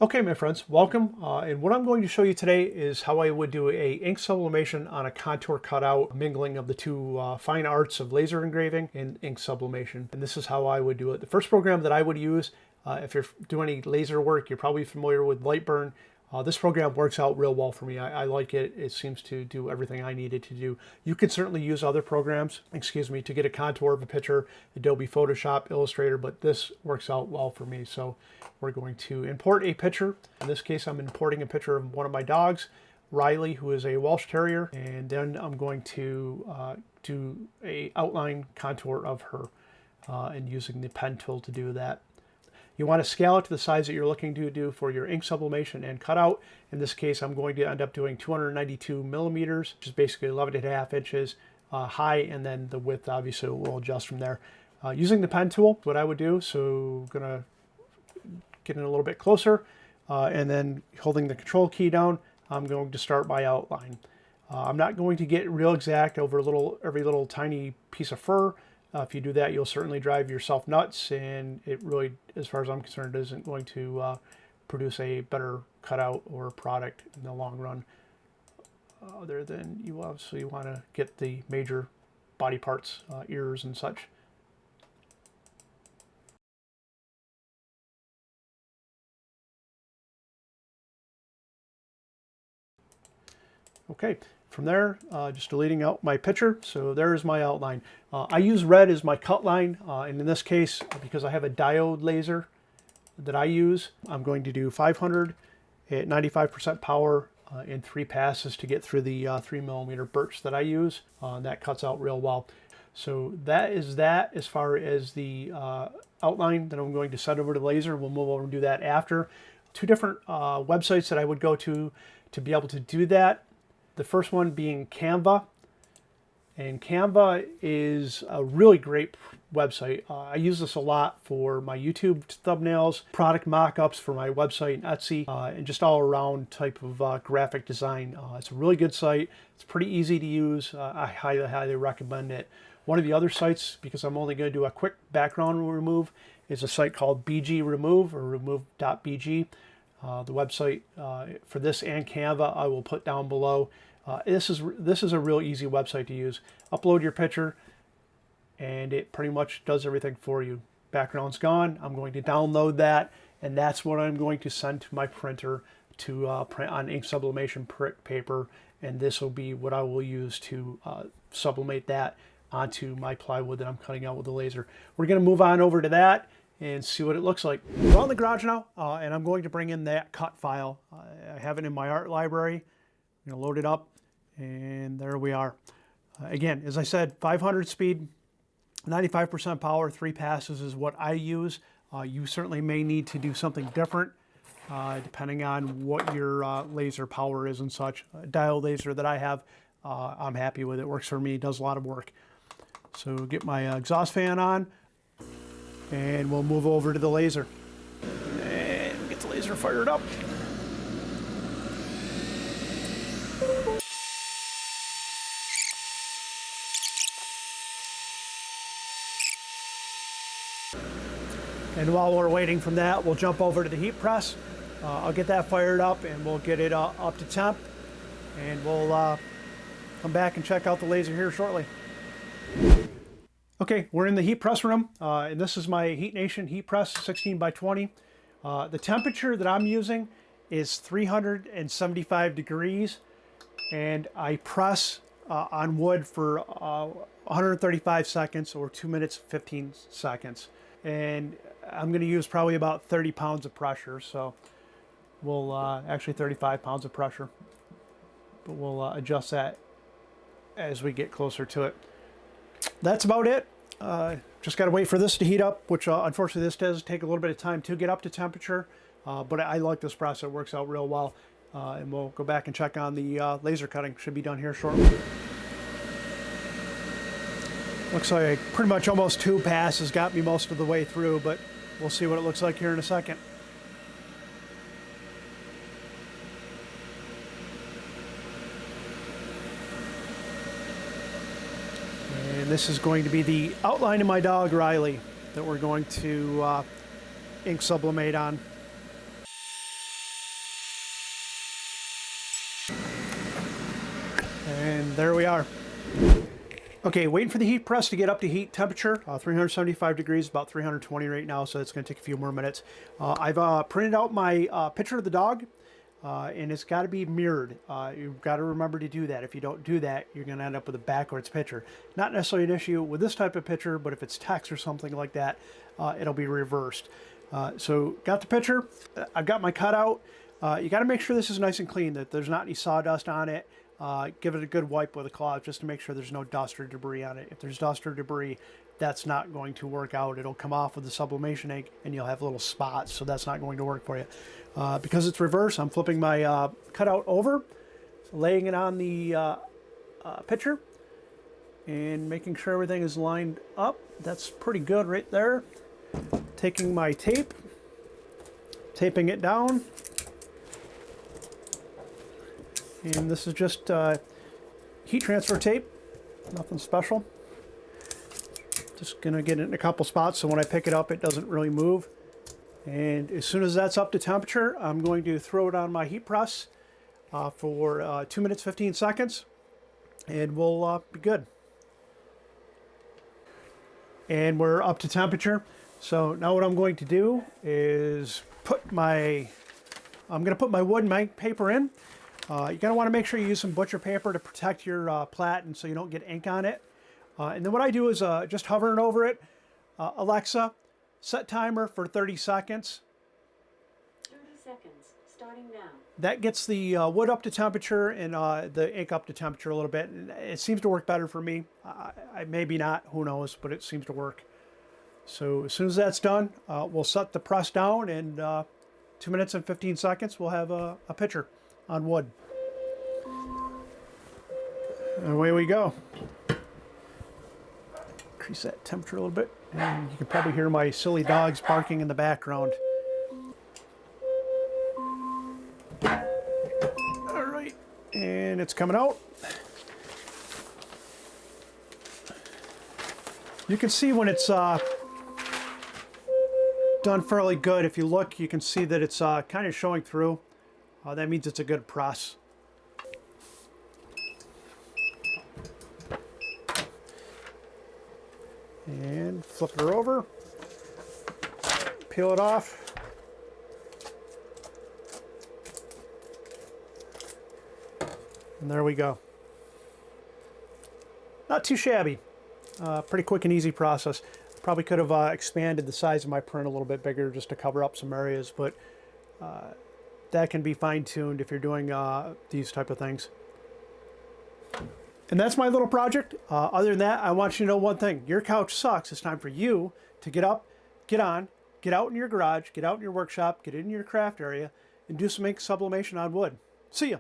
Okay, my friends, welcome. And what I'm going to show you today is how I would do a ink sublimation on a contour cutout, mingling of the two fine arts of laser engraving and ink sublimation. And this is how I would do it. The first program that I would use, if you're doing any laser work, you're probably familiar with Lightburn. This program works out real well for me. I like it. It seems to do everything I needed to do. You can certainly use other programs, to get a contour of a picture, Adobe Photoshop, Illustrator, but this works out well for me. So we're going to import a picture. In this case, I'm importing a picture of one of my dogs, Riley, who is a Welsh Terrier, and then I'm going to do a outline contour of her and using the pen tool to do that. You want to scale it to the size that you're looking to do for your ink sublimation and cutout. In this case, I'm going to end up doing 292 millimeters, which is basically 11.5 inches high, and then the width obviously will adjust from there. Using the pen tool, what I would do, so I'm going to get in a little bit closer, and then holding the control key down, I'm going to start my outline. I'm not going to get real exact over every little tiny piece of fur. If you do that, you'll certainly drive yourself nuts, and it really, as far as I'm concerned, isn't going to produce a better cutout or product in the long run, other than you obviously want to get the major body parts, ears and such. Okay, from there, just deleting out my picture. So there's my outline. I use red as my cut line, and in this case, because I have a diode laser that I use, I'm going to do 500 at 95% power in 3 passes to get through the 3mm birch that I use. That cuts out real well. So that is that as far as the outline that I'm going to send over to the laser. We'll move over and do that after. 2 different websites that I would go to be able to do that. The first one being Canava, and Canva is a really great website. I use this a lot for my YouTube thumbnails, product mock-ups for my website and Etsy, and just all around type of graphic design. It's a really good site. It's pretty easy to use. I highly recommend it. One of the other sites, because I'm only going to do a quick background remove, is a site called BG Remove, or remove.bg. The website for this and Canva I will put down below. This is a real easy website to use. Upload your picture and it pretty much does everything for you. Background's gone. I'm going to download that, and that's what I'm going to send to my printer to print on ink sublimation paper, and this will be what I will use to sublimate that onto my plywood that I'm cutting out with the laser. We're going to move on over to that and see what it looks like. We're on the garage now, and I'm going to bring in that cut file. I have it in my art library. I'm going to load it up, and there we are. Again, as I said, 500 speed, 95% power, 3 passes is what I use. You certainly may need to do something different depending on what your laser power is and such. A diode laser that I have, I'm happy with it. Works for me, does a lot of work. So get my exhaust fan on, and we'll move over to the laser and get the laser fired up. And while we're waiting from that, we'll jump over to the heat press. I'll get that fired up, and we'll get it up to temp, and we'll come back and check out the laser here shortly. Okay, we're in the heat press room, and this is my Heat Nation heat press, 16 by 20. The temperature that I'm using is 375 degrees, and I press on wood for 135 seconds, or 2 minutes 15 seconds. And I'm going to use probably about 30 pounds of pressure, so we'll actually 35 pounds of pressure, but we'll adjust that as we get closer to it. That's about it. Just got to wait for this to heat up, which unfortunately this does take a little bit of time to get up to temperature, but I like this process. It works out real well, and we'll go back and check on the laser cutting. Should be done here shortly. Looks like pretty much almost 2 passes got me most of the way through, but we'll see what it looks like here in a second. And this is going to be the outline of my dog Riley that we're going to ink sublimate on. And there we are. Okay, waiting for the heat press to get up to heat temperature, 375 degrees, about 320 right now, so it's going to take a few more minutes. I've printed out my picture of the dog, and it's got to be mirrored. You've got to remember to do that. If you don't do that, you're going to end up with a backwards picture. Not necessarily an issue with this type of picture, but if it's text or something like that, it'll be reversed. So got the picture. I've got my cutout. You got to make sure this is nice and clean, that there's not any sawdust on it. Give it a good wipe with a cloth just to make sure there's no dust or debris on it. If there's dust or debris, that's not going to work out. It'll come off with the sublimation ink and you'll have little spots, so that's not going to work for you. Because it's reverse, I'm flipping my cutout over, laying it on the picture, and making sure everything is lined up. That's pretty good right there. Taking my tape, taping it down. And this is just heat transfer tape, nothing special. Just gonna get it in a couple spots so when I pick it up it doesn't really move. And as soon as that's up to temperature, I'm going to throw it on my heat press for 2 minutes 15 seconds, and we'll be good. And we're up to temperature. So now what I'm going to do is I'm gonna put my wood and paper in. You're going to want to make sure you use some butcher paper to protect your platen so you don't get ink on it. And then what I do is just hovering over it. Alexa, set timer for 30 seconds. 30 seconds, starting now. That gets the wood up to temperature and the ink up to temperature a little bit. And it seems to work better for me. Maybe not, who knows, but it seems to work. So as soon as that's done, we'll set the press down, and 2 minutes and 15 seconds, we'll have a picture on wood. And away we go. Increase that temperature a little bit, and you can probably hear my silly dogs barking in the background. All right, and it's coming out. You can see when it's done fairly good. If you look, you can see that it's kind of showing through. That means it's a good press. And flip her over, peel it off. And there we go. Not too shabby. Pretty quick and easy process. Probably could have expanded the size of my print a little bit bigger just to cover up some areas, but that can be fine-tuned if you're doing these type of things. And that's my little project. Other than that, I want you to know one thing. Your couch sucks. It's time for you to get up, get on, get out in your garage, get out in your workshop, get in your craft area, and do some ink sublimation on wood. See ya.